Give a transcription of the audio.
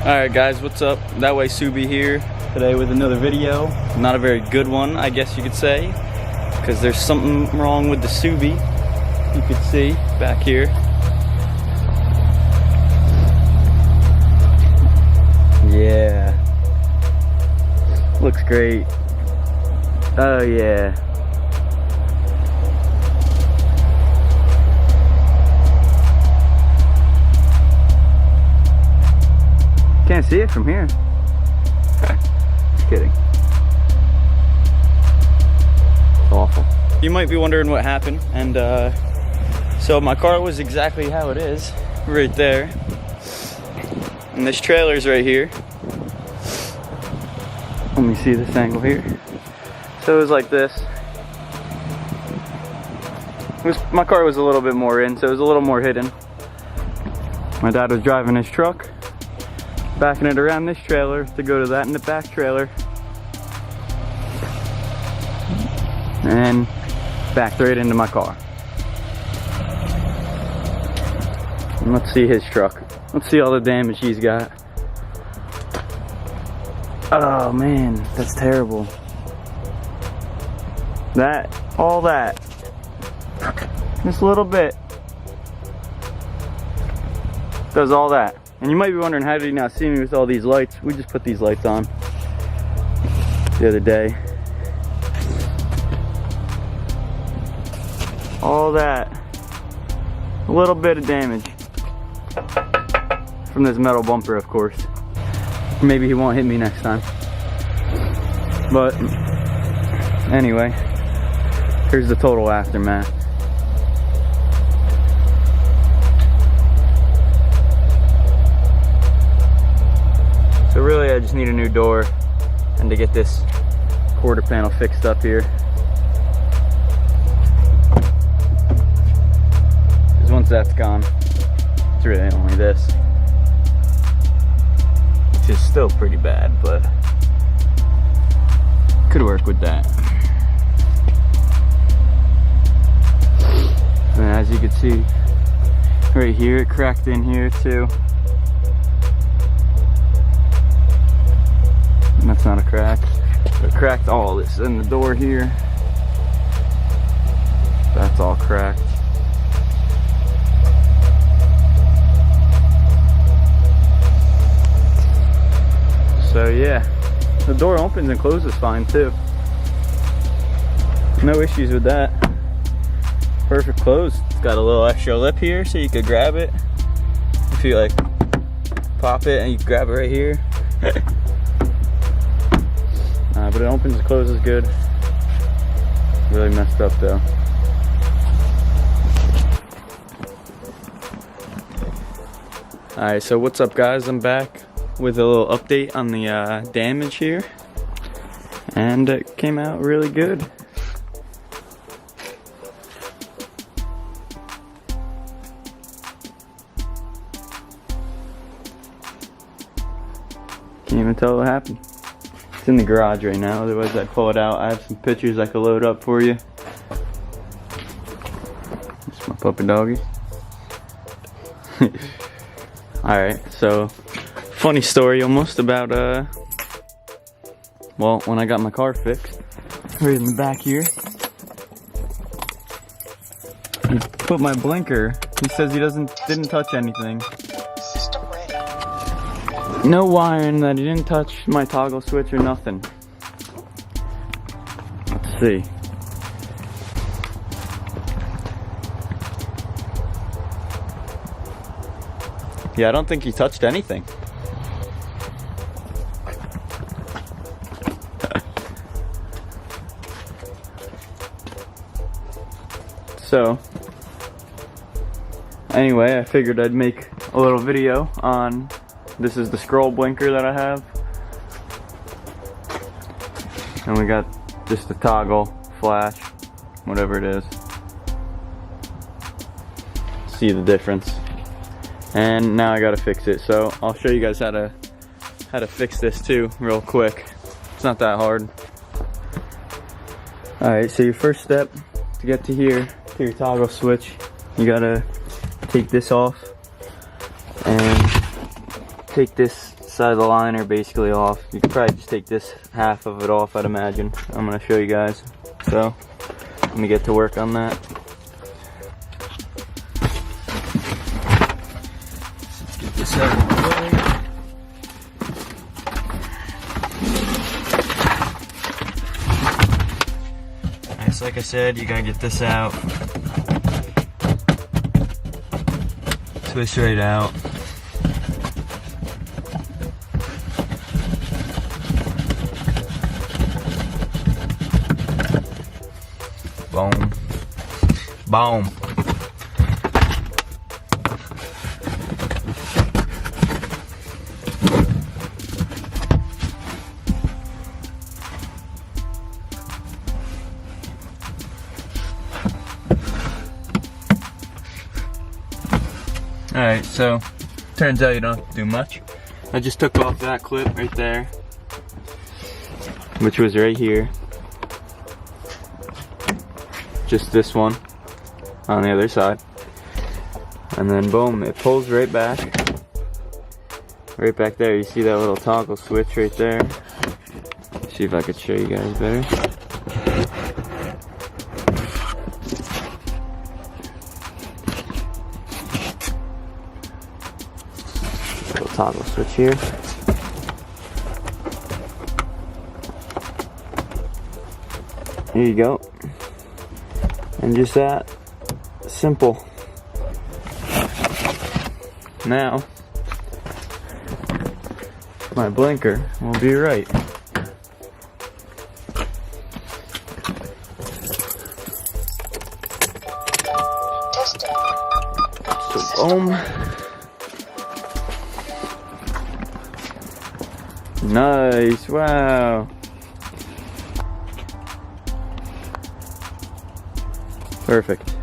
Alright guys, what's up? That way SUBIE here today with another video. Not a very good one, I guess you could say, because there's something wrong with the SUBIE. You could see back here. Yeah. Looks great. Oh yeah. Can't see it from here. Just kidding. It's awful. You might be wondering what happened, and so my car was exactly how it is, right there. And this trailer's right here. Let me see this angle here. So it was like this. My car was a little bit more in, so it was a little more hidden. My dad was driving his truck, backing it around this trailer to go to that in the back trailer, and backed right into my car. And let's see his truck. Let's see all the damage he's got. Oh man, that's terrible. All that, just a little bit, does all that. And you might be wondering, how did he not see me with all these lights? We just put these lights on the other day. All that, a little bit of damage from this metal bumper, of course. Maybe he won't hit me next time. But anyway, here's the total aftermath. So really I just need a new door and to get this quarter panel fixed up here. Because once that's gone, it's really only this. Which is still pretty bad, but could work with that. And as you can see, right here, it cracked in here too. And that's not a crack. It cracked all this in the door here. That's all cracked. So yeah, the door opens and closes fine too. No issues with that. Perfect close. It's got a little extra lip here so you could grab it. If you like pop it and you grab it right here. But it opens and closes good. Really messed up though. Alright, so what's up guys? I'm back with a little update on the damage here. And it came out really good. Can't even tell what happened. It's in the garage right now, otherwise I'd pull it out. I have some pictures I could load up for you. It's my puppy doggy. Alright, so funny story almost about well, when I got my car fixed, right in the back here, he put my blinker. He says he didn't touch anything. No wiring, that he didn't touch my toggle switch or nothing. Let's see. Yeah, I don't think he touched anything. So, anyway, I figured I'd make a little video on, this is the scroll blinker that I have. And we got just a toggle, flash, whatever it is. See the difference. And now I gotta fix it. So I'll show you guys how to fix this too, real quick. It's not that hard. Alright, so your first step to get to here, to your toggle switch, you gotta take this off and take this side of the liner basically off. You could probably just take this half of it off, I'd imagine. I'm gonna show you guys. So, let me get to work on that. Let's get this out of the way. Alright, so like I said, you gotta get this out. Twist right out. Boom. Boom. Alright, so turns out you don't have to do much. I just took off that clip right there, which was right here. Just this one on the other side. And then boom, it pulls right back. Right back there, you see that little toggle switch right there? See if I could show you guys better. Little toggle switch here. Here you go. And just that simple. Now, my blinker will be right. So boom. Nice, wow. Perfect.